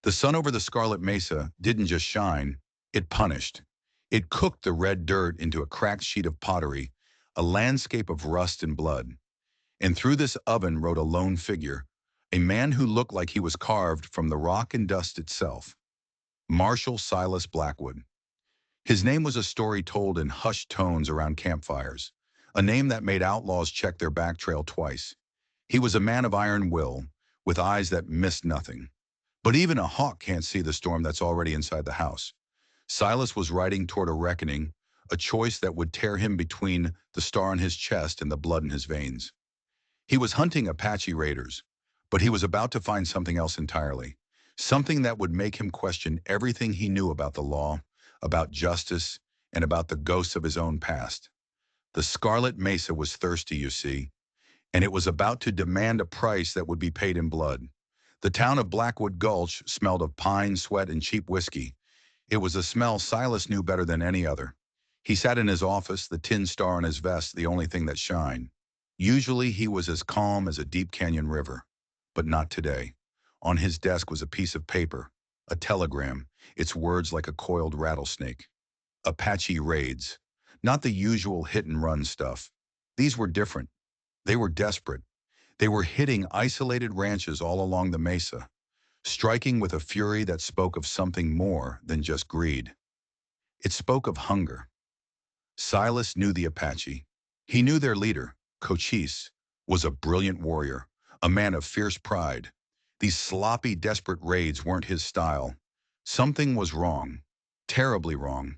The sun over the Scarlet Mesa didn't just shine, it punished. It cooked the red dirt into a cracked sheet of pottery, a landscape of rust and blood. And through this oven rode a lone figure, a man who looked like he was carved from the rock and dust itself. Marshal Silas Blackwood. His name was a story told in hushed tones around campfires, a name that made outlaws check their back trail twice. He was a man of iron will, with eyes that missed nothing. But even a hawk can't see the storm that's already inside the house. Silas was riding toward a reckoning, a choice that would tear him between the star on his chest and the blood in his veins. He was hunting Apache raiders, but he was about to find something else entirely, something that would make him question everything he knew about the law, about justice, and about the ghosts of his own past. The Scarlet Mesa was thirsty, you see, and it was about to demand a price that would be paid in blood. The town of Blackwood Gulch smelled of pine, sweat, and cheap whiskey. It was a smell Silas knew better than any other. He sat in his office, the tin star on his vest the only thing that shined. Usually he was as calm as a deep canyon river, but not today. On his desk was a piece of paper, a telegram, its words like a coiled rattlesnake. Apache raids. Not the usual hit-and-run stuff. These were different. They were desperate. They were hitting isolated ranches all along the mesa, striking with a fury that spoke of something more than just greed. It spoke of hunger. Silas knew the Apache. He knew their leader, Cochise, was a brilliant warrior, a man of fierce pride. These sloppy, desperate raids weren't his style. Something was wrong, terribly wrong.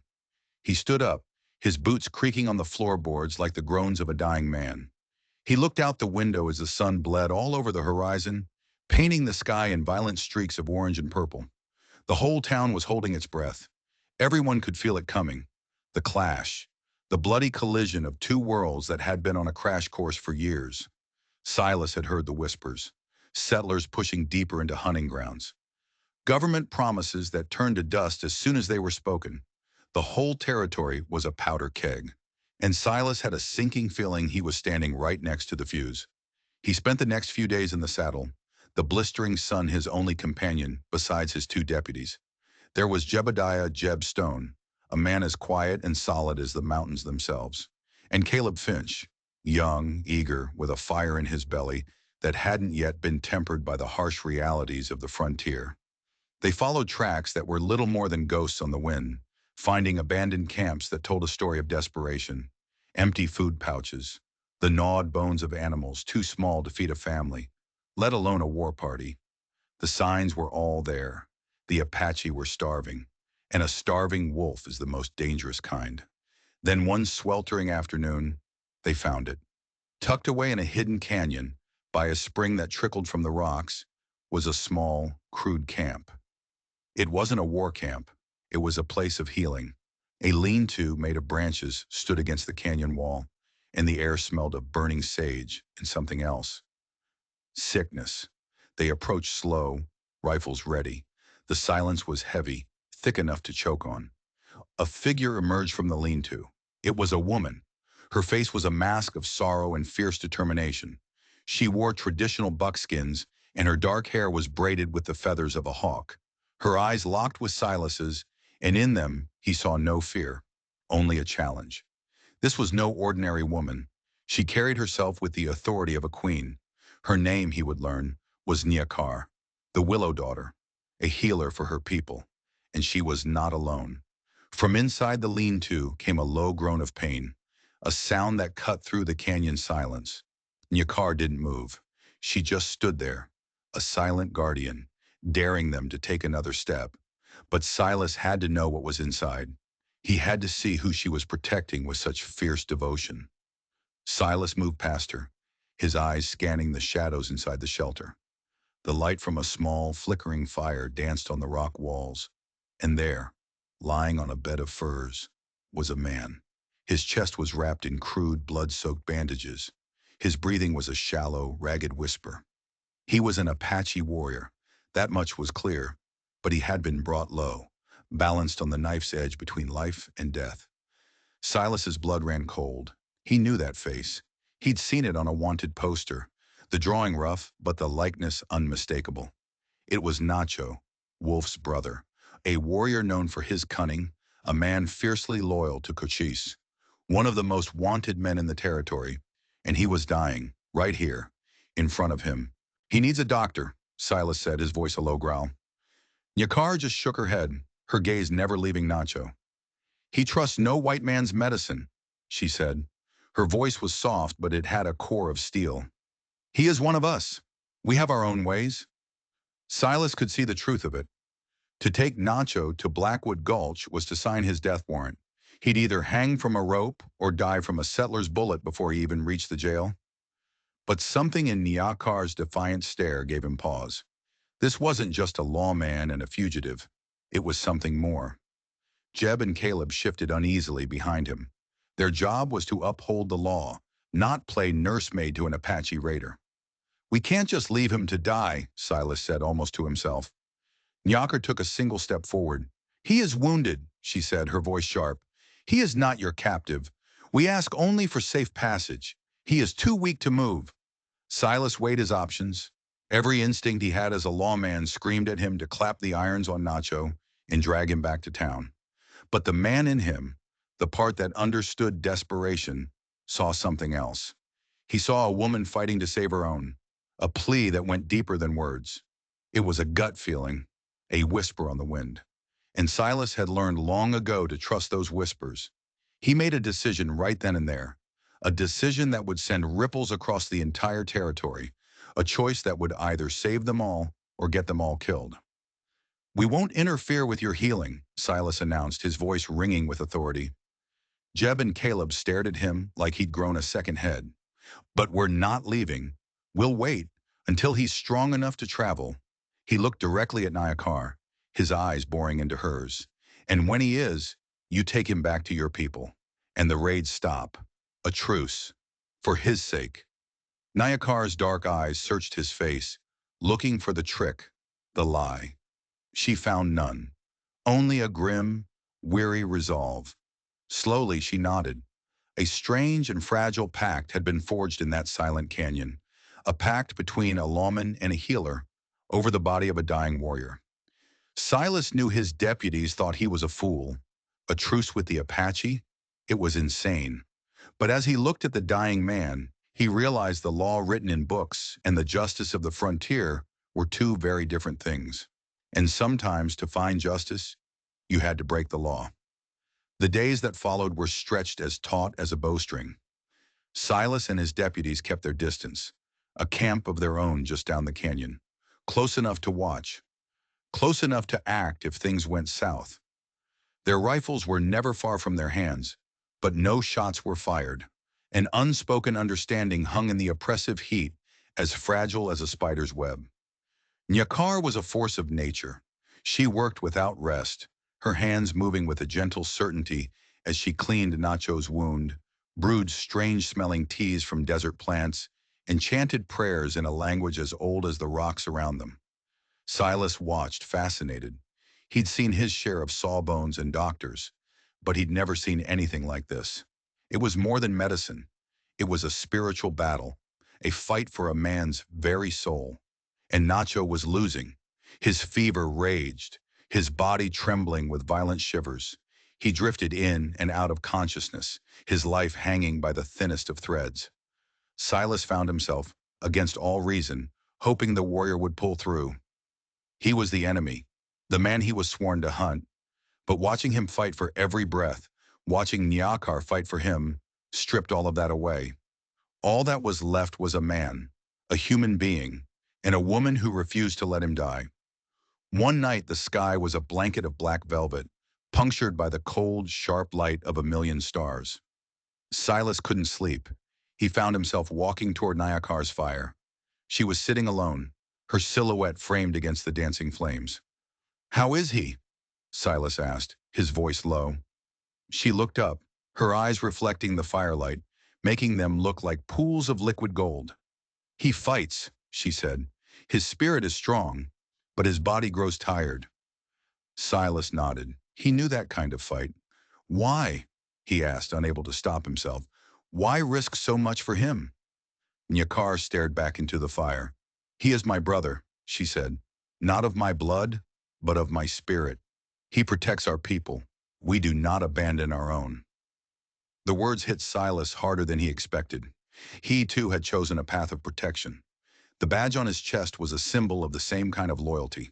He stood up, his boots creaking on the floorboards like the groans of a dying man. He looked out the window as the sun bled all over the horizon, painting the sky in violent streaks of orange and purple. The whole town was holding its breath. Everyone could feel it coming. The clash, the bloody collision of two worlds that had been on a crash course for years. Silas had heard the whispers, settlers pushing deeper into hunting grounds. Government promises that turned to dust as soon as they were spoken. The whole territory was a powder keg, and Silas had a sinking feeling he was standing right next to the fuse. He spent the next few days in the saddle, the blistering sun his only companion besides his two deputies. There was Jebediah Jeb Stone, a man as quiet and solid as the mountains themselves, and Caleb Finch, young, eager, with a fire in his belly that hadn't yet been tempered by the harsh realities of the frontier. They followed tracks that were little more than ghosts on the wind, finding abandoned camps that told a story of desperation, empty food pouches, the gnawed bones of animals too small to feed a family, let alone a war party. The signs were all there. The Apache were starving, and a starving wolf is the most dangerous kind. Then one sweltering afternoon, they found it. Tucked away in a hidden canyon, by a spring that trickled from the rocks, was a small, crude camp. It wasn't a war camp. It was a place of healing. A lean-to made of branches stood against the canyon wall, and the air smelled of burning sage and something else. Sickness. They approached slow, rifles ready. The silence was heavy, thick enough to choke on. A figure emerged from the lean-to. It was a woman. Her face was a mask of sorrow and fierce determination. She wore traditional buckskins, and her dark hair was braided with the feathers of a hawk. Her eyes locked with Silas's, and in them he saw no fear, only a challenge. This was no ordinary woman. She carried herself with the authority of a queen. Her name, he would learn, was Niakar, the Willow Daughter, a healer for her people, and she was not alone. From inside the lean-to came a low groan of pain, a sound that cut through the canyon silence. Niakar didn't move. She just stood there, a silent guardian, daring them to take another step. But Silas had to know what was inside. He had to see who she was protecting with such fierce devotion. Silas moved past her, his eyes scanning the shadows inside the shelter. The light from a small, flickering fire danced on the rock walls, and there, lying on a bed of furs, was a man. His chest was wrapped in crude, blood-soaked bandages. His breathing was a shallow, ragged whisper. He was an Apache warrior, that much was clear, but he had been brought low, balanced on the knife's edge between life and death. Silas's blood ran cold. He knew that face. He'd seen it on a wanted poster, the drawing rough, but the likeness unmistakable. It was Nacho, Wolf's brother, a warrior known for his cunning, a man fiercely loyal to Cochise, one of the most wanted men in the territory, and he was dying, right here, in front of him. He needs a doctor, Silas said, his voice a low growl. Nyakar just shook her head, her gaze never leaving Nacho. He trusts no white man's medicine, she said. Her voice was soft, but it had a core of steel. He is one of us. We have our own ways. Silas could see the truth of it. To take Nacho to Blackwood Gulch was to sign his death warrant. He'd either hang from a rope or die from a settler's bullet before he even reached the jail. But something in Nyakar's defiant stare gave him pause. This wasn't just a lawman and a fugitive. It was something more. Jeb and Caleb shifted uneasily behind him. Their job was to uphold the law, not play nursemaid to an Apache raider. We can't just leave him to die, Silas said almost to himself. Nyakar took a single step forward. He is wounded, she said, her voice sharp. He is not your captive. We ask only for safe passage. He is too weak to move. Silas weighed his options. Every instinct he had as a lawman screamed at him to clap the irons on Nacho and drag him back to town. But the man in him, the part that understood desperation, saw something else. He saw a woman fighting to save her own, a plea that went deeper than words. It was a gut feeling, a whisper on the wind. And Silas had learned long ago to trust those whispers. He made a decision right then and there, a decision that would send ripples across the entire territory, a choice that would either save them all or get them all killed. We won't interfere with your healing, Silas announced, his voice ringing with authority. Jeb and Caleb stared at him like he'd grown a second head. But we're not leaving. We'll wait until he's strong enough to travel. He looked directly at Nyakar, his eyes boring into hers. And when he is, you take him back to your people. And the raids stop. A truce. For his sake. Nyakar's dark eyes searched his face, looking for the trick, the lie. She found none. Only a grim, weary resolve. Slowly she nodded. A strange and fragile pact had been forged in that silent canyon. A pact between a lawman and a healer over the body of a dying warrior. Silas knew his deputies thought he was a fool. A truce with the Apache? It was insane. But as he looked at the dying man, he realized the law written in books and the justice of the frontier were two very different things. And sometimes, to find justice, you had to break the law. The days that followed were stretched as taut as a bowstring. Silas and his deputies kept their distance, a camp of their own just down the canyon, close enough to watch, close enough to act if things went south. Their rifles were never far from their hands, but no shots were fired. An unspoken understanding hung in the oppressive heat, as fragile as a spider's web. Nyakar was a force of nature. She worked without rest, her hands moving with a gentle certainty as she cleaned Nacho's wound, brewed strange-smelling teas from desert plants, and chanted prayers in a language as old as the rocks around them. Silas watched, fascinated. He'd seen his share of sawbones and doctors, but he'd never seen anything like this. It was more than medicine. It was a spiritual battle, a fight for a man's very soul. And Nacho was losing. His fever raged, his body trembling with violent shivers. He drifted in and out of consciousness, his life hanging by the thinnest of threads. Silas found himself, against all reason, hoping the warrior would pull through. He was the enemy, the man he was sworn to hunt. But watching him fight for every breath, watching Nyakar fight for him, stripped all of that away. All that was left was a man, a human being, and a woman who refused to let him die. One night the sky was a blanket of black velvet, punctured by the cold, sharp light of a million stars. Silas couldn't sleep. He found himself walking toward Nyakar's fire. She was sitting alone, her silhouette framed against the dancing flames. "How is he?" Silas asked, his voice low. She looked up, her eyes reflecting the firelight, making them look like pools of liquid gold. "He fights," she said. "His spirit is strong, but his body grows tired." Silas nodded. He knew that kind of fight. "Why?" he asked, unable to stop himself. "Why risk so much for him?" Nyakar stared back into the fire. "He is my brother," she said. "Not of my blood, but of my spirit. He protects our people. We do not abandon our own." The words hit Silas harder than he expected. He, too, had chosen a path of protection. The badge on his chest was a symbol of the same kind of loyalty.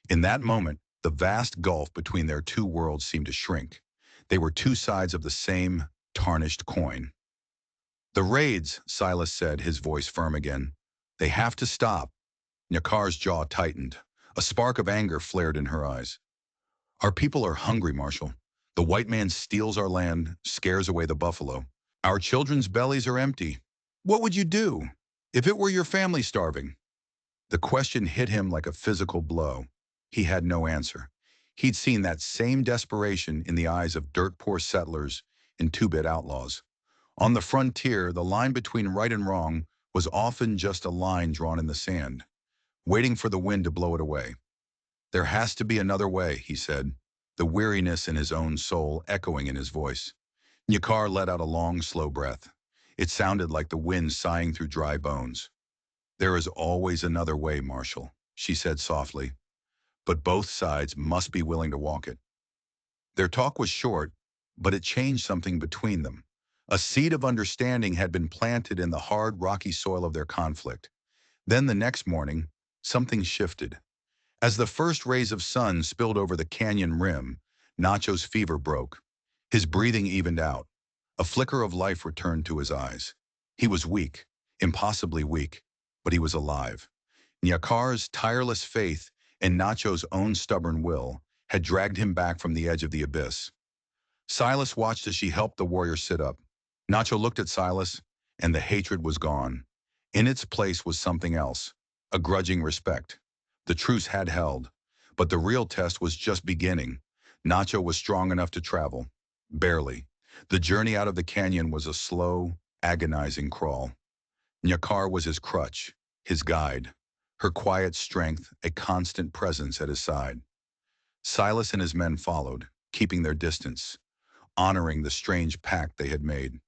In that moment, the vast gulf between their two worlds seemed to shrink. They were two sides of the same tarnished coin. "The raids," Silas said, his voice firm again. "They have to stop." Nyakar's jaw tightened. A spark of anger flared in her eyes. "Our people are hungry, Marshal. The white man steals our land, scares away the buffalo. Our children's bellies are empty. What would you do if it were your family starving?" The question hit him like a physical blow. He had no answer. He'd seen that same desperation in the eyes of dirt-poor settlers and two-bit outlaws. On the frontier, the line between right and wrong was often just a line drawn in the sand, waiting for the wind to blow it away. "There has to be another way," he said, the weariness in his own soul echoing in his voice. Nyakar let out a long, slow breath. It sounded like the wind sighing through dry bones. "There is always another way, Marshal," she said softly, "but both sides must be willing to walk it." Their talk was short, but it changed something between them. A seed of understanding had been planted in the hard, rocky soil of their conflict. Then the next morning, something shifted. As the first rays of sun spilled over the canyon rim, Nacho's fever broke. His breathing evened out. A flicker of life returned to his eyes. He was weak, impossibly weak, but he was alive. Nyakar's tireless faith and Nacho's own stubborn will had dragged him back from the edge of the abyss. Silas watched as she helped the warrior sit up. Nacho looked at Silas, and the hatred was gone. In its place was something else, a grudging respect. The truce had held, but the real test was just beginning. Nacho was strong enough to travel. Barely. The journey out of the canyon was a slow, agonizing crawl. Nyakar was his crutch, his guide, her quiet strength, a constant presence at his side. Silas and his men followed, keeping their distance, honoring the strange pact they had made.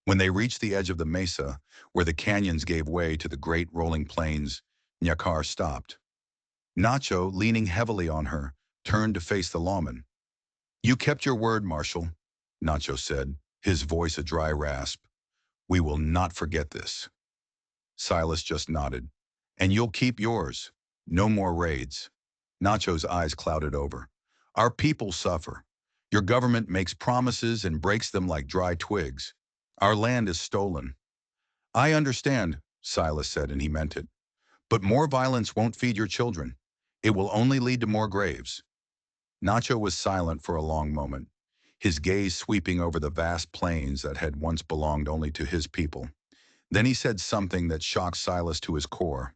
When they reached the edge of the mesa, where the canyons gave way to the great rolling plains, Nyakar stopped. Nacho, leaning heavily on her, turned to face the lawman. "You kept your word, Marshal," Nacho said, his voice a dry rasp. "We will not forget this." Silas just nodded. "And you'll keep yours. No more raids." Nacho's eyes clouded over. "Our people suffer. Your government makes promises and breaks them like dry twigs. Our land is stolen." "I understand," Silas said, and he meant it. "But more violence won't feed your children. It will only lead to more graves." Nacho was silent for a long moment, his gaze sweeping over the vast plains that had once belonged only to his people. Then he said something that shocked Silas to his core.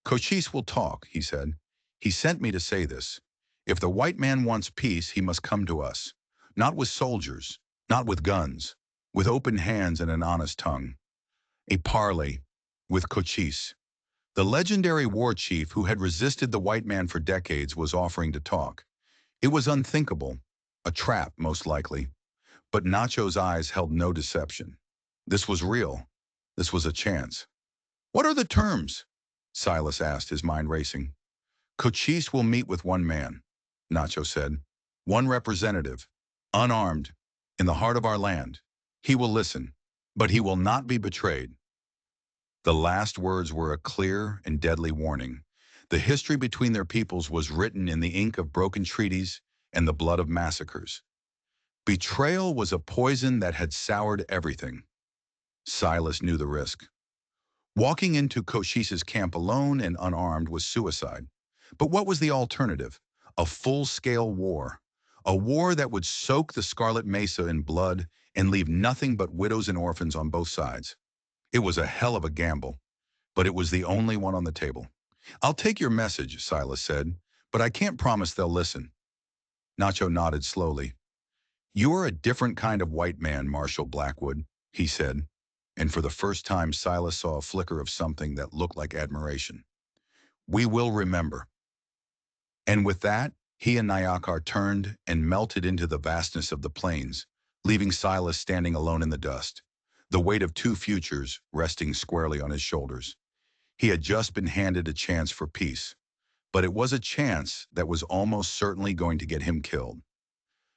"Cochise will talk," he said. "He sent me to say this. If the white man wants peace, he must come to us. Not with soldiers, not with guns, with open hands and an honest tongue. A parley with Cochise." The legendary war chief who had resisted the white man for decades was offering to talk. It was unthinkable, a trap most likely, but Nacho's eyes held no deception. This was real. This was a chance. "What are the terms?" Silas asked, his mind racing. "Cochise will meet with one man," Nacho said. "One representative, unarmed, in the heart of our land. He will listen, but he will not be betrayed." The last words were a clear and deadly warning. The history between their peoples was written in the ink of broken treaties and the blood of massacres. Betrayal was a poison that had soured everything. Silas knew the risk. Walking into Cochise's camp alone and unarmed was suicide. But what was the alternative? A full-scale war. A war that would soak the Scarlet Mesa in blood and leave nothing but widows and orphans on both sides. It was a hell of a gamble, but it was the only one on the table. "I'll take your message," Silas said, "but I can't promise they'll listen." Nacho nodded slowly. "You are a different kind of white man, Marshal Blackwood," he said, and for the first time Silas saw a flicker of something that looked like admiration. "We will remember." And with that, he and Nyakar turned and melted into the vastness of the plains, leaving Silas standing alone in the dust, the weight of two futures resting squarely on his shoulders. He had just been handed a chance for peace, but it was a chance that was almost certainly going to get him killed.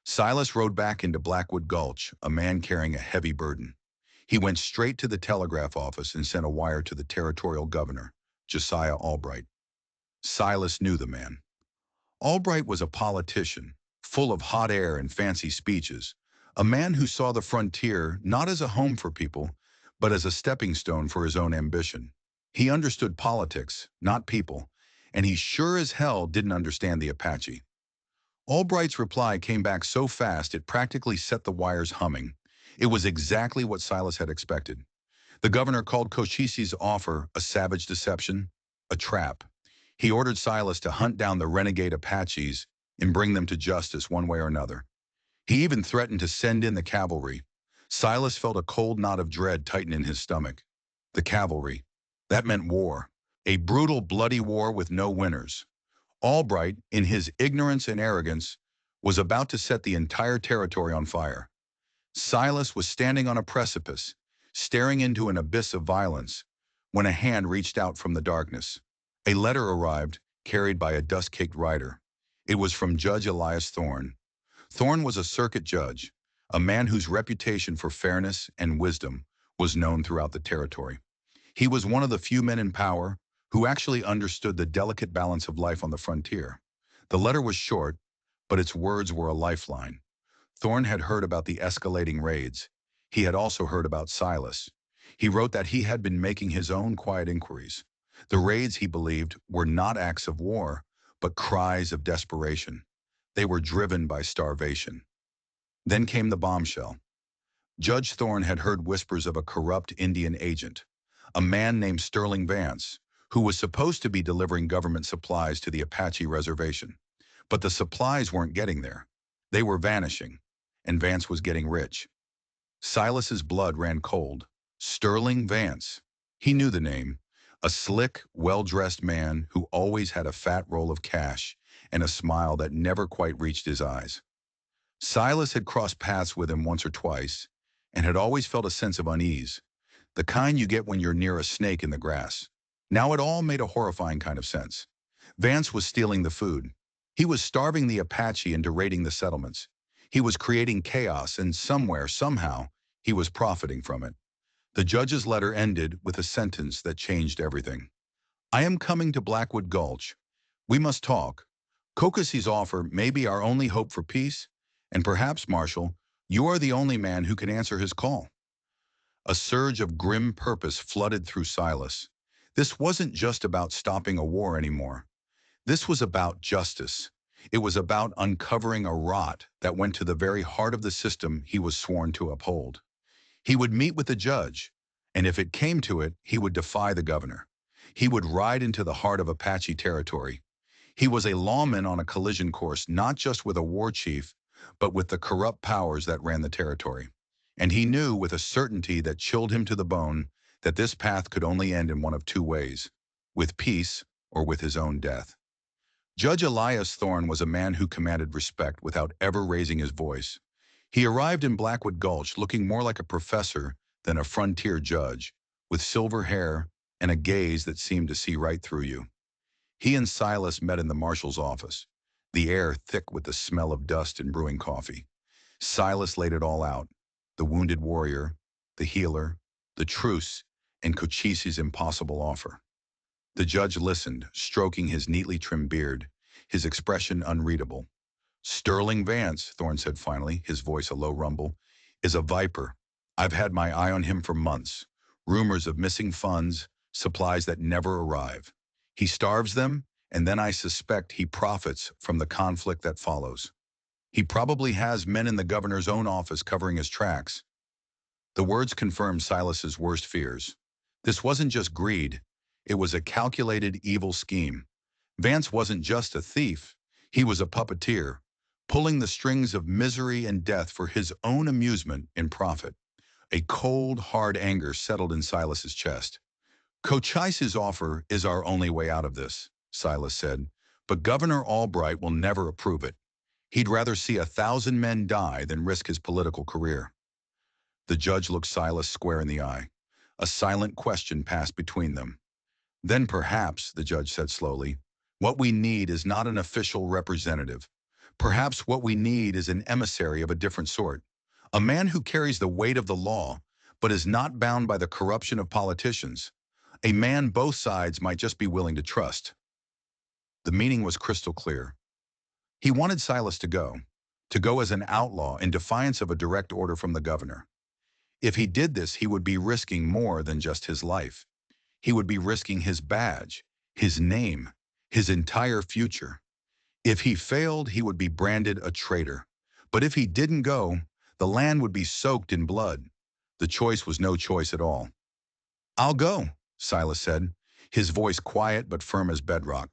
Silas rode back into Blackwood Gulch, a man carrying a heavy burden. He went straight to the telegraph office and sent a wire to the territorial governor, Josiah Albright. Silas knew the man. Albright was a politician, full of hot air and fancy speeches, a man who saw the frontier not as a home for people, but as a stepping stone for his own ambition. He understood politics, not people, and he sure as hell didn't understand the Apache. Albright's reply came back so fast it practically set the wires humming. It was exactly what Silas had expected. The governor called Cochisi's offer a savage deception, a trap. He ordered Silas to hunt down the renegade Apaches and bring them to justice one way or another. He even threatened to send in the cavalry. Silas felt a cold knot of dread tighten in his stomach. The cavalry. That meant war. A brutal, bloody war with no winners. Albright, in his ignorance and arrogance, was about to set the entire territory on fire. Silas was standing on a precipice, staring into an abyss of violence, when a hand reached out from the darkness. A letter arrived, carried by a dust-caked rider. It was from Judge Elias Thorne. Thorne was a circuit judge, a man whose reputation for fairness and wisdom was known throughout the territory. He was one of the few men in power who actually understood the delicate balance of life on the frontier. The letter was short, but its words were a lifeline. Thorne had heard about the escalating raids. He had also heard about Silas. He wrote that he had been making his own quiet inquiries. The raids, he believed, were not acts of war, but cries of desperation. They were driven by starvation. Then came the bombshell. Judge Thorne had heard whispers of a corrupt Indian agent, a man named Sterling Vance, who was supposed to be delivering government supplies to the Apache reservation. But the supplies weren't getting there. They were vanishing, and Vance was getting rich. Silas's blood ran cold. Sterling Vance. He knew the name. A slick, well-dressed man who always had a fat roll of cash and a smile that never quite reached his eyes. Silas had crossed paths with him once or twice and had always felt a sense of unease, the kind you get when you're near a snake in the grass. Now it all made a horrifying kind of sense. Vance was stealing the food. He was starving the Apache and derating the settlements. He was creating chaos, and somewhere, somehow, he was profiting from it. The judge's letter ended with a sentence that changed everything. I am coming to Blackwood Gulch. We must talk. Cocosie's offer may be our only hope for peace, and perhaps, Marshal, you are the only man who can answer his call. A surge of grim purpose flooded through Silas. This wasn't just about stopping a war anymore. This was about justice. It was about uncovering a rot that went to the very heart of the system he was sworn to uphold. He would meet with the judge, and if it came to it, he would defy the governor. He would ride into the heart of Apache territory. He was a lawman on a collision course, not just with a war chief, but with the corrupt powers that ran the territory. And he knew with a certainty that chilled him to the bone that this path could only end in one of two ways, with peace or with his own death. Judge Elias Thorne was a man who commanded respect without ever raising his voice. He arrived in Blackwood Gulch looking more like a professor than a frontier judge, with silver hair and a gaze that seemed to see right through you. He and Silas met in the marshal's office, the air thick with the smell of dust and brewing coffee. Silas laid it all out: the wounded warrior, the healer, the truce, and Cochisi's impossible offer. The judge listened, stroking his neatly trimmed beard, his expression unreadable. Sterling Vance, Thorne said finally, his voice a low rumble, is a viper. I've had my eye on him for months. Rumors of missing funds, supplies that never arrive. He starves them, and then I suspect he profits from the conflict that follows. He probably has men in the governor's own office covering his tracks. The words confirmed Silas's worst fears. This wasn't just greed. It was a calculated evil scheme. Vance wasn't just a thief. He was a puppeteer, pulling the strings of misery and death for his own amusement and profit. A cold, hard anger settled in Silas's chest. Cochisi's offer is our only way out of this, Silas said, but Governor Albright will never approve it. He'd rather see 1,000 men die than risk his political career. The judge looked Silas square in the eye. A silent question passed between them. Then perhaps, the judge said slowly, What we need is not an official representative. Perhaps what we need is an emissary of a different sort. A man who carries the weight of the law, but is not bound by the corruption of politicians. A man both sides might just be willing to trust. The meaning was crystal clear. He wanted Silas to go as an outlaw in defiance of a direct order from the governor. If he did this, he would be risking more than just his life. He would be risking his badge, his name, his entire future. If he failed, he would be branded a traitor. But if he didn't go, the land would be soaked in blood. The choice was no choice at all. "I'll go," Silas said, his voice quiet but firm as bedrock.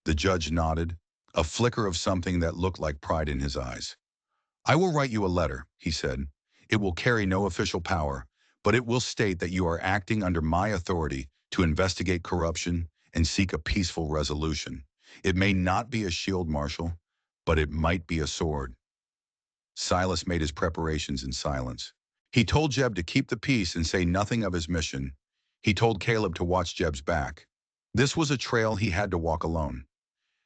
The judge nodded, a flicker of something that looked like pride in his eyes. "I will write you a letter," he said. "It will carry no official power, but it will state that you are acting under my authority to investigate corruption and seek a peaceful resolution. It may not be a shield, Marshal, but it might be a sword." Silas made his preparations in silence. He told Jeb to keep the peace and say nothing of his mission. He told Caleb to watch Jeb's back. This was a trail he had to walk alone.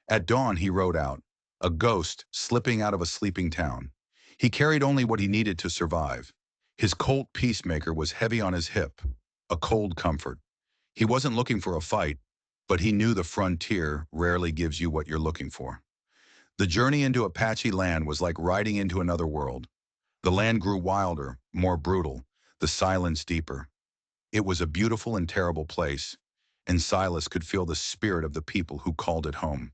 At dawn, he rode out, a ghost slipping out of a sleeping town. He carried only what he needed to survive. His Colt Peacemaker was heavy on his hip, a cold comfort. He wasn't looking for a fight, but he knew the frontier rarely gives you what you're looking for. The journey into Apache land was like riding into another world. The land grew wilder, more brutal, the silence deeper. It was a beautiful and terrible place, and Silas could feel the spirit of the people who called it home.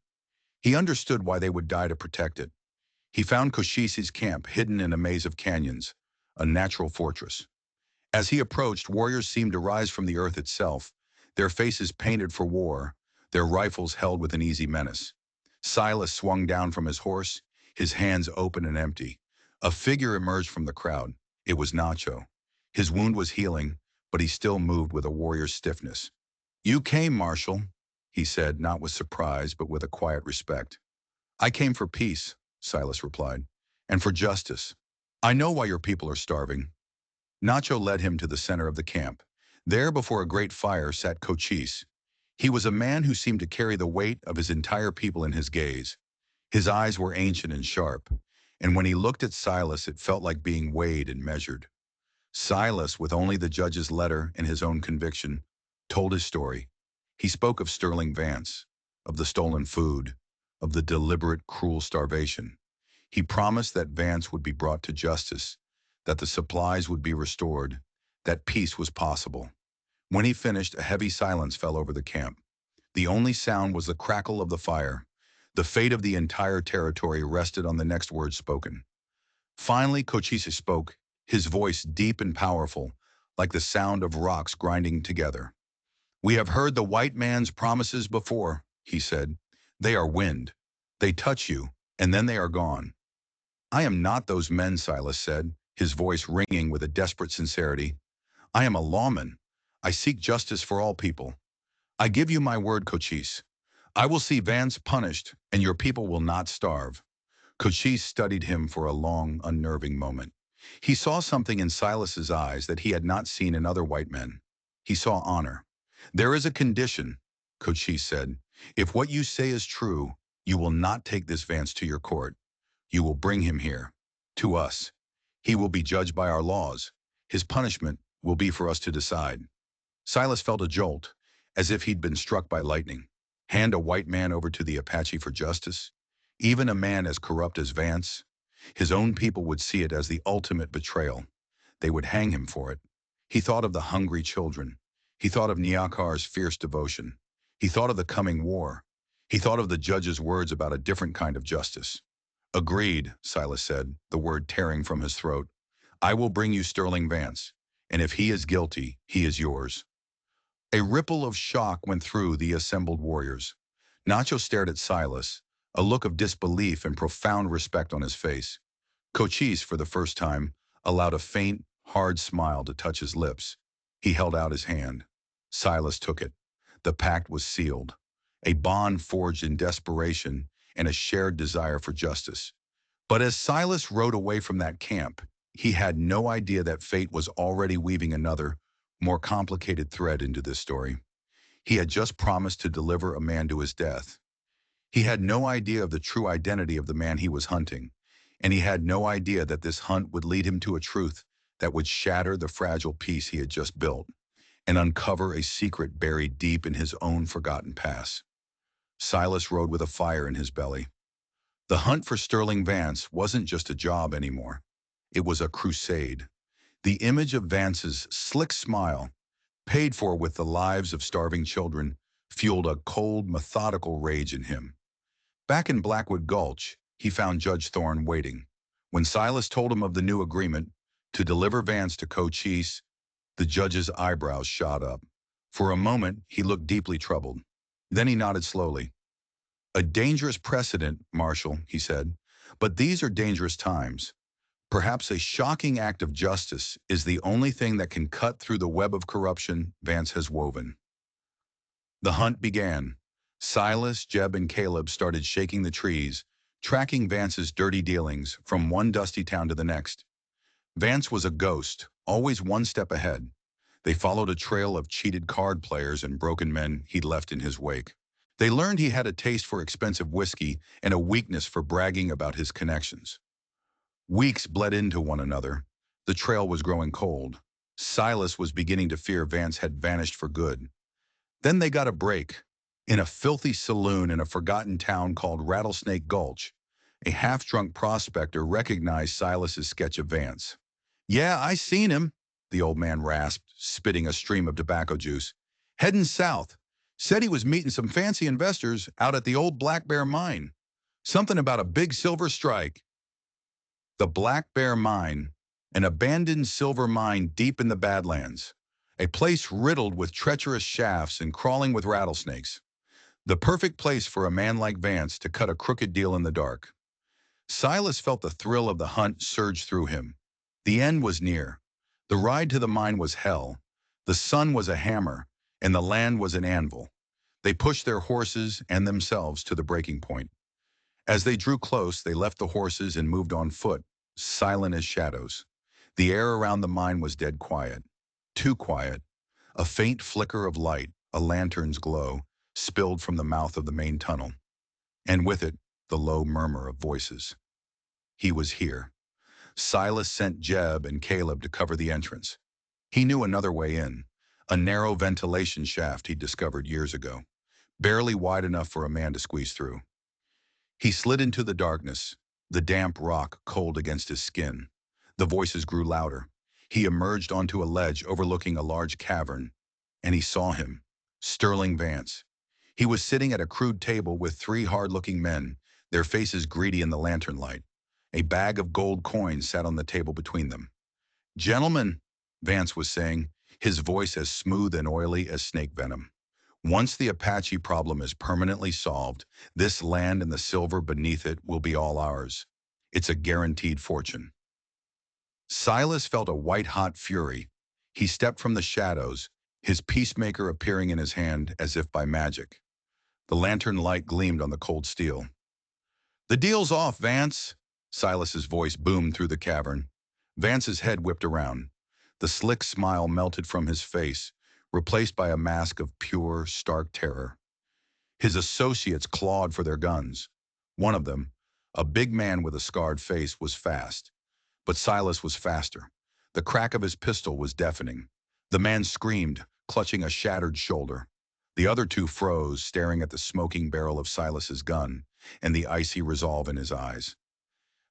He understood why they would die to protect it. He found Koshise's camp hidden in a maze of canyons, a natural fortress. As he approached, warriors seemed to rise from the earth itself, their faces painted for war, their rifles held with an easy menace. Silas swung down from his horse, his hands open and empty. A figure emerged from the crowd. It was Nacho. His wound was healing, but he still moved with a warrior's stiffness. "You came, Marshal," he said, not with surprise, but with a quiet respect. "I came for peace," Silas replied, "and for justice. I know why your people are starving." Nacho led him to the center of the camp. There, before a great fire, sat Cochise. He was a man who seemed to carry the weight of his entire people in his gaze. His eyes were ancient and sharp, and when he looked at Silas, it felt like being weighed and measured. Silas, with only the judge's letter and his own conviction, told his story. He spoke of Sterling Vance, of the stolen food, of the deliberate, cruel starvation. He promised that Vance would be brought to justice, that the supplies would be restored, that peace was possible. When he finished, a heavy silence fell over the camp. The only sound was the crackle of the fire. The fate of the entire territory rested on the next word spoken. Finally, Cochise spoke, his voice deep and powerful, like the sound of rocks grinding together. "We have heard the white man's promises before," he said. "They are wind. They touch you, and then they are gone." "I am not those men," Silas said, his voice ringing with a desperate sincerity. "I am a lawman. I seek justice for all people. I give you my word, Cochise. I will see Vance punished, and your people will not starve." Cochise studied him for a long, unnerving moment. He saw something in Silas's eyes that he had not seen in other white men. He saw honor. "There is a condition," Cochise said. "If what you say is true, you will not take this Vance to your court. You will bring him here, to us. He will be judged by our laws. His punishment will be for us to decide." Silas felt a jolt, as if he'd been struck by lightning. Hand a white man over to the Apache for justice? Even a man as corrupt as Vance? His own people would see it as the ultimate betrayal. They would hang him for it. He thought of the hungry children. He thought of Niakar's fierce devotion. He thought of the coming war. He thought of the judge's words about a different kind of justice. "Agreed," Silas said, the word tearing from his throat. "I will bring you Sterling Vance, and if he is guilty, he is yours." A ripple of shock went through the assembled warriors. Nacho stared at Silas, a look of disbelief and profound respect on his face. Cochise, for the first time, allowed a faint, hard smile to touch his lips. He held out his hand. Silas took it. The pact was sealed, a bond forged in desperation and a shared desire for justice. But as Silas rode away from that camp, he had no idea that fate was already weaving another, more complicated thread into this story. He had just promised to deliver a man to his death. He had no idea of the true identity of the man he was hunting, and he had no idea that this hunt would lead him to a truth that would shatter the fragile peace he had just built and uncover a secret buried deep in his own forgotten past. Silas rode with a fire in his belly. The hunt for Sterling Vance wasn't just a job anymore. It was a crusade. The image of Vance's slick smile, paid for with the lives of starving children, fueled a cold, methodical rage in him. Back in Blackwood Gulch, he found Judge Thorne waiting. When Silas told him of the new agreement to deliver Vance to Cochise, the judge's eyebrows shot up. For a moment, he looked deeply troubled. Then he nodded slowly. "A dangerous precedent, Marshal," he said, "but these are dangerous times. Perhaps a shocking act of justice is the only thing that can cut through the web of corruption Vance has woven." The hunt began. Silas, Jeb, and Caleb started shaking the trees, tracking Vance's dirty dealings from one dusty town to the next. Vance was a ghost, always one step ahead. They followed a trail of cheated card players and broken men he'd left in his wake. They learned he had a taste for expensive whiskey and a weakness for bragging about his connections. Weeks bled into one another. The trail was growing cold. Silas was beginning to fear Vance had vanished for good. Then they got a break. In a filthy saloon in a forgotten town called Rattlesnake Gulch, a half-drunk prospector recognized Silas's sketch of Vance. "Yeah, I seen him," the old man rasped, spitting a stream of tobacco juice. "Heading south. Said he was meeting some fancy investors out at the old Black Bear mine. Something about a big silver strike." The Black Bear Mine, an abandoned silver mine deep in the Badlands, a place riddled with treacherous shafts and crawling with rattlesnakes. The perfect place for a man like Vance to cut a crooked deal in the dark. Silas felt the thrill of the hunt surge through him. The end was near. The ride to the mine was hell. The sun was a hammer, and the land was an anvil. They pushed their horses and themselves to the breaking point. As they drew close, they left the horses and moved on foot, silent as shadows. The air around the mine was dead quiet. Too quiet. A faint flicker of light, a lantern's glow, spilled from the mouth of the main tunnel. And with it, the low murmur of voices. He was here. Silas sent Jeb and Caleb to cover the entrance. He knew another way in, a narrow ventilation shaft he'd discovered years ago, barely wide enough for a man to squeeze through. He slid into the darkness, the damp rock cold against his skin. The voices grew louder. He emerged onto a ledge overlooking a large cavern, and he saw him, Sterling Vance. He was sitting at a crude table with three hard-looking men, their faces greedy in the lantern light. A bag of gold coins sat on the table between them. "Gentlemen," Vance was saying, his voice as smooth and oily as snake venom. "Once the Apache problem is permanently solved, this land and the silver beneath it will be all ours. It's a guaranteed fortune." Silas felt a white-hot fury. He stepped from the shadows, his peacemaker appearing in his hand as if by magic. The lantern light gleamed on the cold steel. "The deal's off, Vance," Silas's voice boomed through the cavern. Vance's head whipped around. The slick smile melted from his face, replaced by a mask of pure, stark terror. His associates clawed for their guns. One of them, a big man with a scarred face, was fast. But Silas was faster. The crack of his pistol was deafening. The man screamed, clutching a shattered shoulder. The other two froze, staring at the smoking barrel of Silas's gun and the icy resolve in his eyes.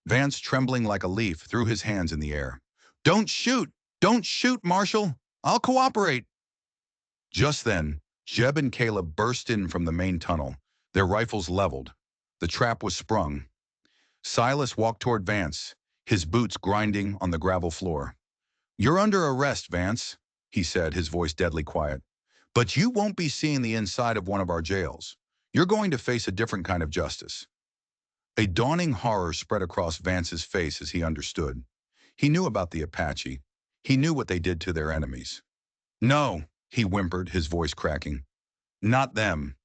Vance, trembling like a leaf, threw his hands in the air. "Don't shoot! Don't shoot, Marshal! I'll cooperate!" Just then, Jeb and Caleb burst in from the main tunnel, their rifles leveled. The trap was sprung. Silas walked toward Vance, his boots grinding on the gravel floor. "You're under arrest, Vance," he said, his voice deadly quiet. "But you won't be seeing the inside of one of our jails. You're going to face a different kind of justice." A dawning horror spread across Vance's face as he understood. He knew about the Apache. He knew what they did to their enemies. "No," he whimpered, his voice cracking. "Not them.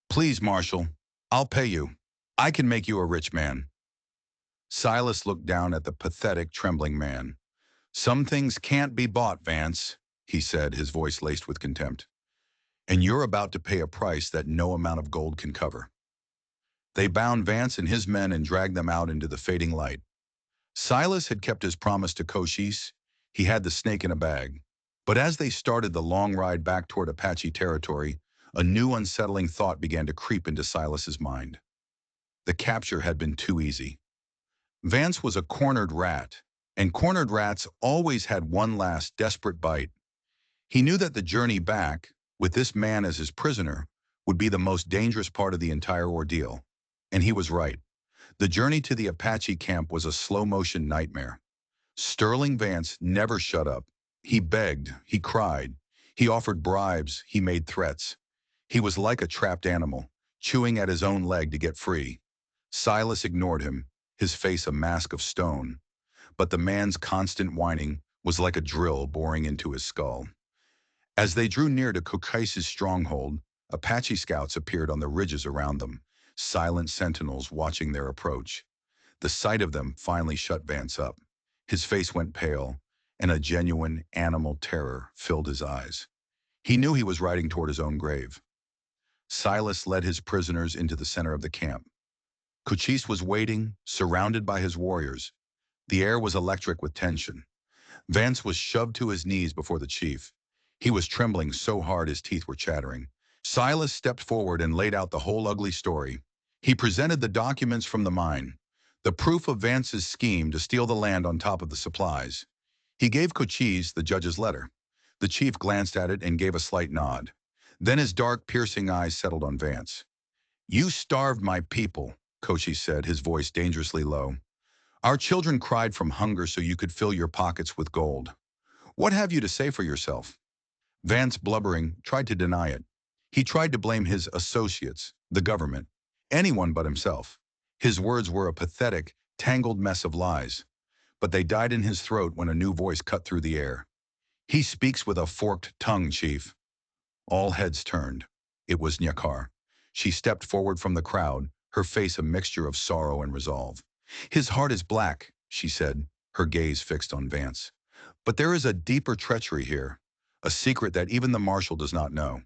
Please, Marshal, I'll pay you. I can make you a rich man." Silas looked down at the pathetic, trembling man. "Some things can't be bought, Vance," he said, his voice laced with contempt. "And you're about to pay a price that no amount of gold can cover." They bound Vance and his men and dragged them out into the fading light. Silas had kept his promise to Cochise. He had the snake in a bag. But as they started the long ride back toward Apache territory, a new unsettling thought began to creep into Silas's mind. The capture had been too easy. Vance was a cornered rat, and cornered rats always had one last desperate bite. He knew that the journey back, with this man as his prisoner, would be the most dangerous part of the entire ordeal. And he was right. The journey to the Apache camp was a slow-motion nightmare. Sterling Vance never shut up. He begged, he cried, he offered bribes, he made threats. He was like a trapped animal, chewing at his own leg to get free. Silas ignored him, his face a mask of stone. But the man's constant whining was like a drill boring into his skull. As they drew near to Cochise's stronghold, Apache scouts appeared on the ridges around them, silent sentinels watching their approach. The sight of them finally shut Vance up. His face went pale, and a genuine animal terror filled his eyes. He knew he was riding toward his own grave. Silas led his prisoners into the center of the camp. Cochise was waiting, surrounded by his warriors. The air was electric with tension. Vance was shoved to his knees before the chief. He was trembling so hard his teeth were chattering. Silas stepped forward and laid out the whole ugly story. He presented the documents from the mine, the proof of Vance's scheme to steal the land on top of the supplies. He gave Cochise the judge's letter. The chief glanced at it and gave a slight nod. Then his dark, piercing eyes settled on Vance. "You starved my people," Cochise said, his voice dangerously low. "Our children cried from hunger so you could fill your pockets with gold. What have you to say for yourself?" Vance, blubbering, tried to deny it. He tried to blame his associates, the government, anyone but himself. His words were a pathetic, tangled mess of lies. But they died in his throat when a new voice cut through the air. "He speaks with a forked tongue, Chief." All heads turned. It was Nyakar. She stepped forward from the crowd, her face a mixture of sorrow and resolve. "His heart is black," she said, her gaze fixed on Vance. "But there is a deeper treachery here, a secret that even the marshal does not know."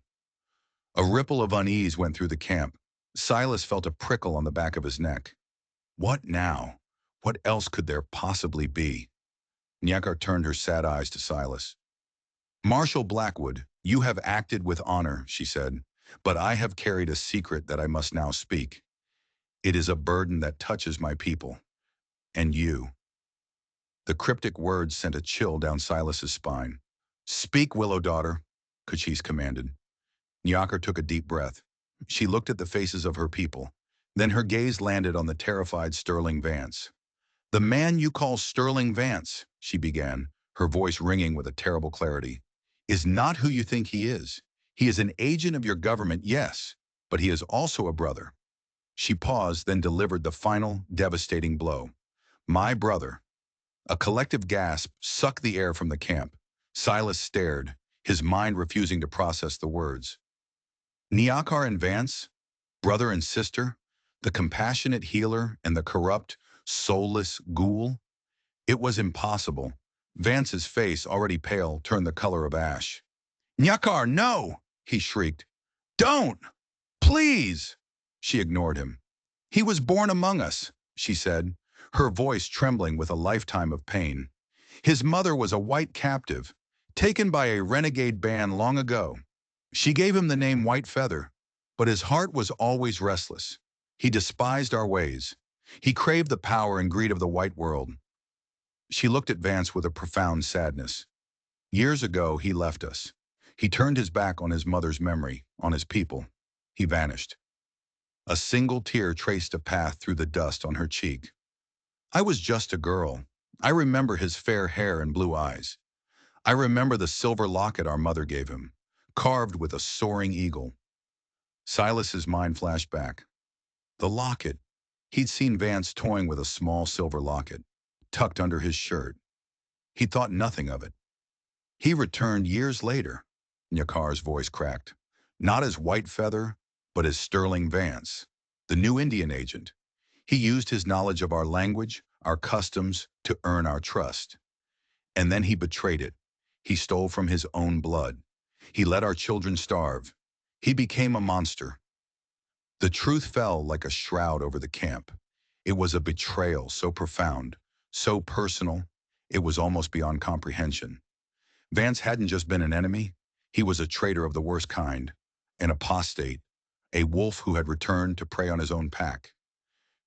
A ripple of unease went through the camp. Silas felt a prickle on the back of his neck. What now? What else could there possibly be? Nyakar turned her sad eyes to Silas. "Marshal Blackwood, you have acted with honor," she said, "but I have carried a secret that I must now speak. It is a burden that touches my people. And you." The cryptic words sent a chill down Silas's spine. "Speak, Willow Daughter," Cochise commanded. Nyakar took a deep breath. She looked at the faces of her people. Then her gaze landed on the terrified Sterling Vance. "The man you call Sterling Vance," she began, her voice ringing with a terrible clarity, "is not who you think he is. He is an agent of your government, yes, but he is also a brother." She paused, then delivered the final, devastating blow. "My brother." A collective gasp sucked the air from the camp. Silas stared, his mind refusing to process the words. Nyakar and Vance, brother and sister, the compassionate healer and the corrupt, soulless ghoul? It was impossible. Vance's face, already pale, turned the color of ash. "Nyakar, no!" he shrieked. "Don't! Please!" She ignored him. "He was born among us," she said, her voice trembling with a lifetime of pain. "His mother was a white captive, taken by a renegade band long ago. She gave him the name White Feather, but his heart was always restless. He despised our ways. He craved the power and greed of the white world." She looked at Vance with a profound sadness. "Years ago, he left us. He turned his back on his mother's memory, on his people. He vanished." A single tear traced a path through the dust on her cheek. "I was just a girl. I remember his fair hair and blue eyes. I remember the silver locket our mother gave him, carved with a soaring eagle." Silas's mind flashed back. The locket. He'd seen Vance toying with a small silver locket, tucked under his shirt. He thought nothing of it. "He returned years later," Nyakar's voice cracked. "Not as White Feather, but as Sterling Vance, the new Indian agent. He used his knowledge of our language, our customs, to earn our trust. And then he betrayed it. He stole from his own blood. He let our children starve. He became a monster." The truth fell like a shroud over the camp. It was a betrayal so profound, so personal, it was almost beyond comprehension. Vance hadn't just been an enemy, he was a traitor of the worst kind, an apostate, a wolf who had returned to prey on his own pack.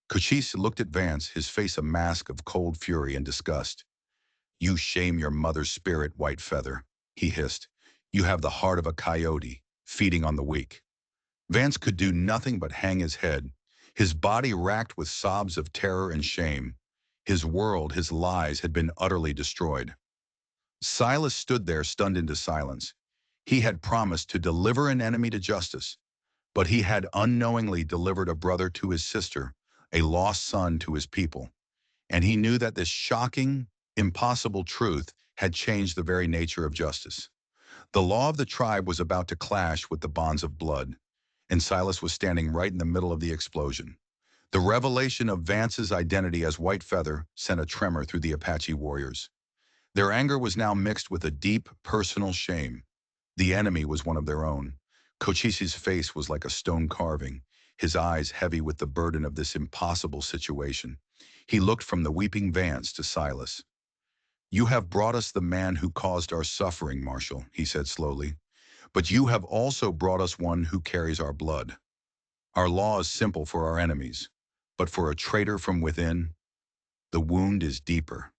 Cochise looked at Vance, his face a mask of cold fury and disgust. "You shame your mother's spirit, White Feather," he hissed. "You have the heart of a coyote, feeding on the weak." Vance could do nothing but hang his head, his body racked with sobs of terror and shame. His world, his lies had been utterly destroyed. Silas stood there stunned into silence. He had promised to deliver an enemy to justice, but he had unknowingly delivered a brother to his sister, a lost son to his people. And he knew that this shocking, impossible truth had changed the very nature of justice. The law of the tribe was about to clash with the bonds of blood, and Silas was standing right in the middle of the explosion. The revelation of Vance's identity as White Feather sent a tremor through the Apache warriors. Their anger was now mixed with a deep, personal shame. The enemy was one of their own. Cochise's face was like a stone carving, his eyes heavy with the burden of this impossible situation. He looked from the weeping Vance to Silas. "You have brought us the man who caused our suffering, Marshal," he said slowly. "But you have also brought us one who carries our blood. Our law is simple for our enemies, but for a traitor from within, the wound is deeper."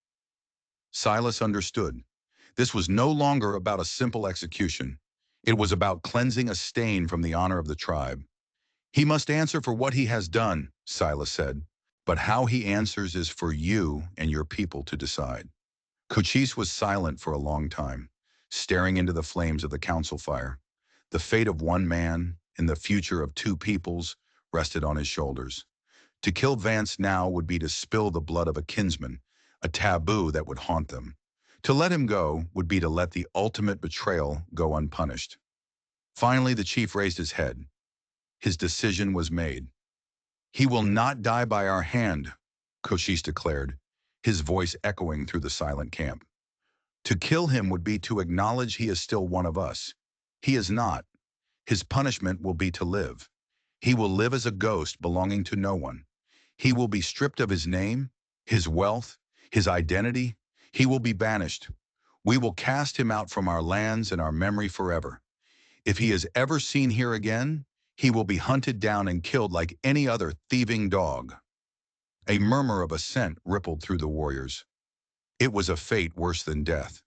Silas understood. This was no longer about a simple execution. It was about cleansing a stain from the honor of the tribe. "He must answer for what he has done," Silas said. "But how he answers is for you and your people to decide." Cochise was silent for a long time, staring into the flames of the council fire. The fate of one man and the future of two peoples rested on his shoulders. To kill Vance now would be to spill the blood of a kinsman, a taboo that would haunt them. To let him go would be to let the ultimate betrayal go unpunished. Finally, the chief raised his head. His decision was made. "He will not die by our hand," Cochise declared, his voice echoing through the silent camp. "To kill him would be to acknowledge he is still one of us. He is not. His punishment will be to live. He will live as a ghost belonging to no one. He will be stripped of his name, his wealth, his identity. He will be banished. We will cast him out from our lands and our memory forever. If he is ever seen here again, he will be hunted down and killed like any other thieving dog." A murmur of assent rippled through the warriors. It was a fate worse than death.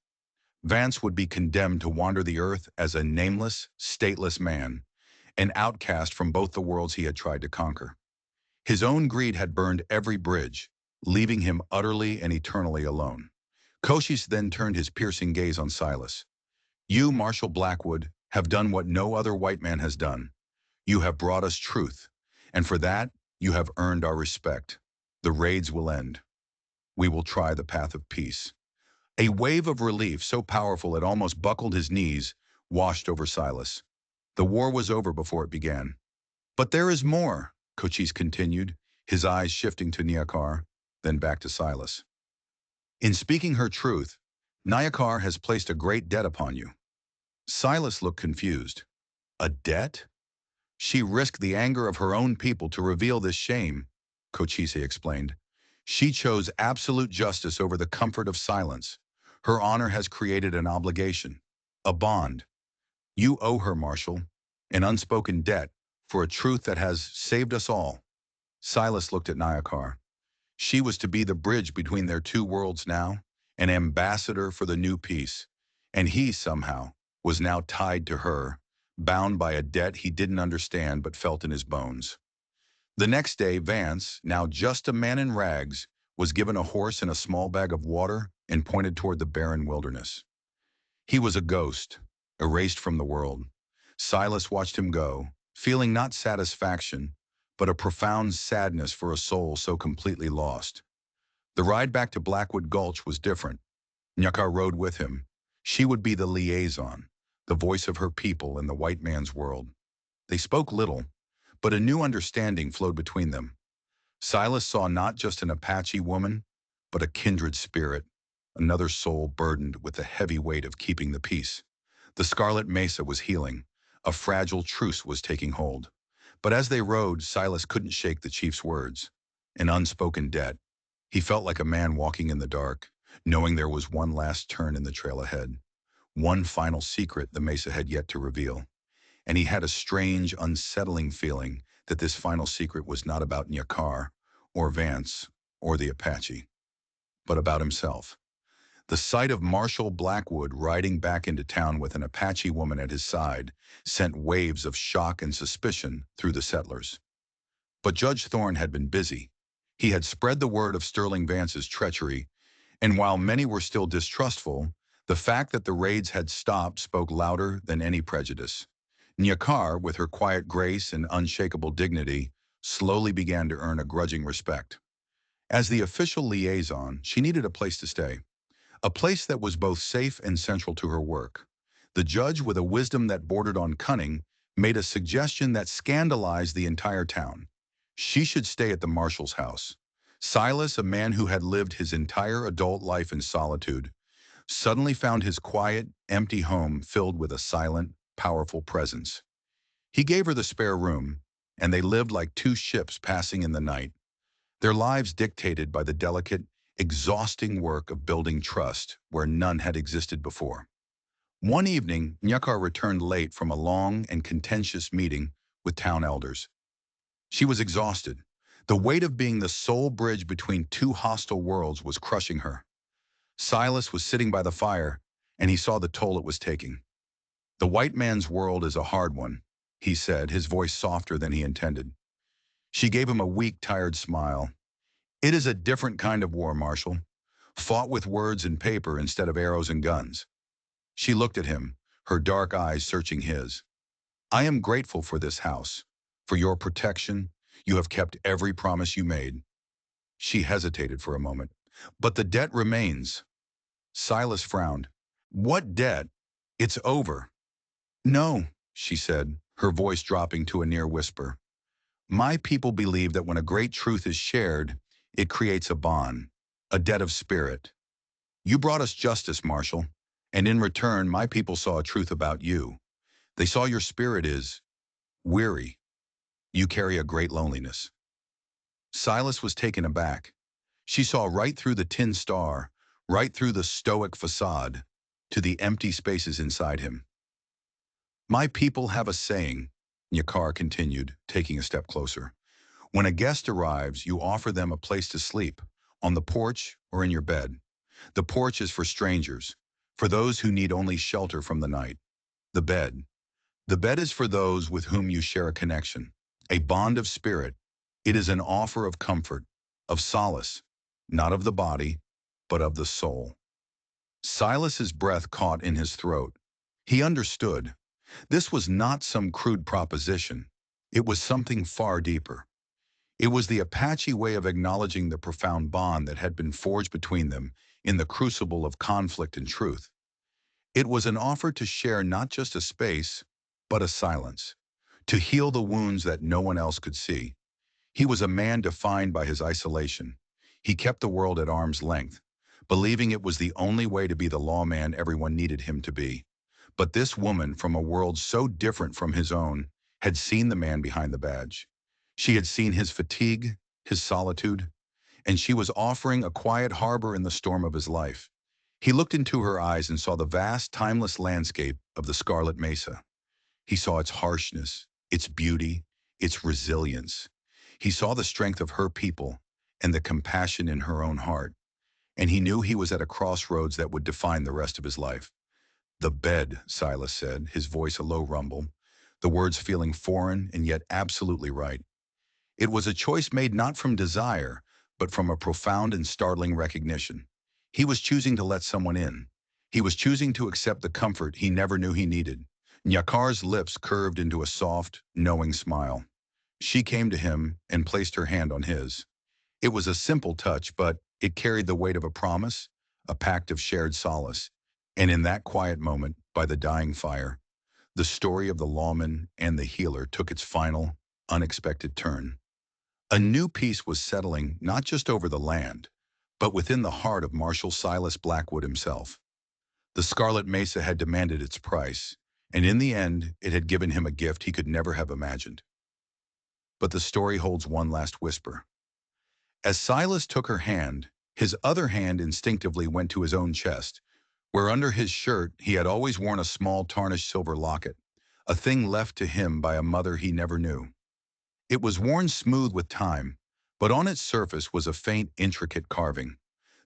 Vance would be condemned to wander the earth as a nameless, stateless man, an outcast from both the worlds he had tried to conquer. His own greed had burned every bridge, leaving him utterly and eternally alone. Cochise then turned his piercing gaze on Silas. "You, Marshal Blackwood, have done what no other white man has done. You have brought us truth, and for that, you have earned our respect. The raids will end. We will try the path of peace." A wave of relief so powerful it almost buckled his knees washed over Silas. The war was over before it began. "But there is more," Cochise continued, his eyes shifting to Nyakar, then back to Silas. "In speaking her truth, Nyakar has placed a great debt upon you." Silas looked confused. "A debt?" "She risked the anger of her own people to reveal this shame," Cochise explained. "She chose absolute justice over the comfort of silence. Her honor has created an obligation, a bond. You owe her, Marshal, an unspoken debt for a truth that has saved us all." Silas looked at Nyakar. She was to be the bridge between their two worlds now, an ambassador for the new peace. And he, somehow, was now tied to her, bound by a debt he didn't understand but felt in his bones. The next day, Vance, now just a man in rags, was given a horse and a small bag of water and pointed toward the barren wilderness. He was a ghost, erased from the world. Silas watched him go, feeling not satisfaction, but a profound sadness for a soul so completely lost. The ride back to Blackwood Gulch was different. Nyakar rode with him. She would be the liaison, the voice of her people in the white man's world. They spoke little, but a new understanding flowed between them. Silas saw not just an Apache woman, but a kindred spirit, another soul burdened with the heavy weight of keeping the peace. The Scarlet Mesa was healing. A fragile truce was taking hold. But as they rode, Silas couldn't shake the chief's words. An unspoken debt. He felt like a man walking in the dark, knowing there was one last turn in the trail ahead. One final secret the Mesa had yet to reveal. And he had a strange, unsettling feeling that this final secret was not about Nyakar, or Vance, or the Apache, but about himself. The sight of Marshall Blackwood riding back into town with an Apache woman at his side sent waves of shock and suspicion through the settlers. But Judge Thorne had been busy. He had spread the word of Sterling Vance's treachery, and while many were still distrustful, the fact that the raids had stopped spoke louder than any prejudice. Nyakar, with her quiet grace and unshakable dignity, slowly began to earn a grudging respect. As the official liaison, she needed a place to stay. A place that was both safe and central to her work. The judge, with a wisdom that bordered on cunning, made a suggestion that scandalized the entire town. She should stay at the marshal's house. Silas, a man who had lived his entire adult life in solitude, suddenly found his quiet, empty home filled with a silent, powerful presence. He gave her the spare room, and they lived like two ships passing in the night, their lives dictated by the delicate, exhausting work of building trust where none had existed before. One evening, Nyakar returned late from a long and contentious meeting with town elders. She was exhausted. The weight of being the sole bridge between two hostile worlds was crushing her. Silas was sitting by the fire, and he saw the toll it was taking. "The white man's world is a hard one," he said, his voice softer than he intended. She gave him a weak, tired smile. "It is a different kind of war, Marshal, fought with words and paper instead of arrows and guns." She looked at him, her dark eyes searching his. "I am grateful for this house, for your protection. You have kept every promise you made." She hesitated for a moment. "But the debt remains." Silas frowned. "What debt? It's over." "No," she said, her voice dropping to a near whisper. "My people believe that when a great truth is shared, it creates a bond, a debt of spirit. You brought us justice, Marshal, and in return, my people saw a truth about you. They saw your spirit is weary. You carry a great loneliness." Silas was taken aback. She saw right through the tin star, right through the stoic facade, to the empty spaces inside him. "My people have a saying," Nyakar continued, taking a step closer. "When a guest arrives, you offer them a place to sleep, on the porch or in your bed. The porch is for strangers, for those who need only shelter from the night. The bed. The bed is for those with whom you share a connection, a bond of spirit. It is an offer of comfort, of solace, not of the body, but of the soul." Silas's breath caught in his throat. He understood. This was not some crude proposition. It was something far deeper. It was the Apache way of acknowledging the profound bond that had been forged between them in the crucible of conflict and truth. It was an offer to share not just a space, but a silence, to heal the wounds that no one else could see. He was a man defined by his isolation. He kept the world at arm's length, believing it was the only way to be the lawman everyone needed him to be. But this woman, from a world so different from his own, had seen the man behind the badge. She had seen his fatigue, his solitude, and she was offering a quiet harbor in the storm of his life. He looked into her eyes and saw the vast, timeless landscape of the Scarlet Mesa. He saw its harshness, its beauty, its resilience. He saw the strength of her people and the compassion in her own heart. And he knew he was at a crossroads that would define the rest of his life. "The bed," Silas said, his voice a low rumble, the words feeling foreign and yet absolutely right. It was a choice made not from desire, but from a profound and startling recognition. He was choosing to let someone in. He was choosing to accept the comfort he never knew he needed. Nyakar's lips curved into a soft, knowing smile. She came to him and placed her hand on his. It was a simple touch, but it carried the weight of a promise, a pact of shared solace. And in that quiet moment, by the dying fire, the story of the lawman and the healer took its final, unexpected turn. A new peace was settling not just over the land, but within the heart of Marshal Silas Blackwood himself. The Scarlet Mesa had demanded its price, and in the end, it had given him a gift he could never have imagined. but the story holds one last whisper. As Silas took her hand, his other hand instinctively went to his own chest, where under his shirt he had always worn a small tarnished silver locket, a thing left to him by a mother he never knew. It was worn smooth with time, but on its surface was a faint, intricate carving.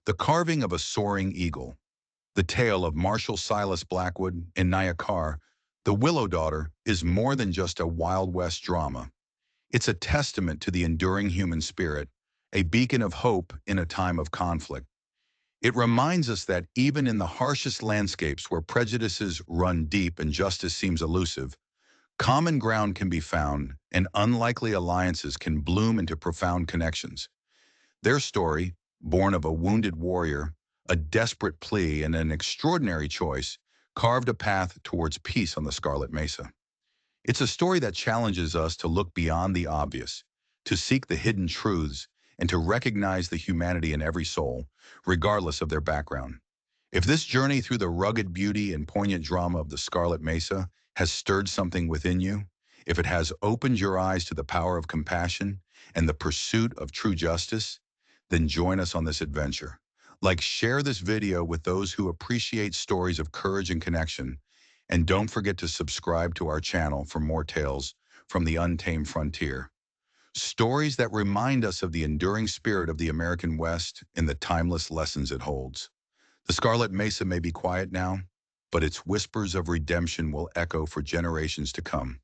The carving of a soaring eagle. The tale of Marshall Silas Blackwood and Nyakar, the Willow Daughter, is more than just a Wild West drama. It's a testament to the enduring human spirit, a beacon of hope in a time of conflict. It reminds us that even in the harshest landscapes where prejudices run deep and justice seems elusive, common ground can be found and unlikely alliances can bloom into profound connections. Their story, born of a wounded warrior, a desperate plea, and an extraordinary choice, carved a path towards peace on the Scarlet Mesa. It's a story that challenges us to look beyond the obvious, to seek the hidden truths, and to recognize the humanity in every soul, regardless of their background. If this journey through the rugged beauty and poignant drama of the Scarlet Mesa has stirred something within you, if it has opened your eyes to the power of compassion and the pursuit of true justice, then join us on this adventure. Like, share this video with those who appreciate stories of courage and connection, and don't forget to subscribe to our channel for more tales from the untamed frontier. Stories that remind us of the enduring spirit of the American West and the timeless lessons it holds. The Scarlet Mesa may be quiet now, but its whispers of redemption will echo for generations to come.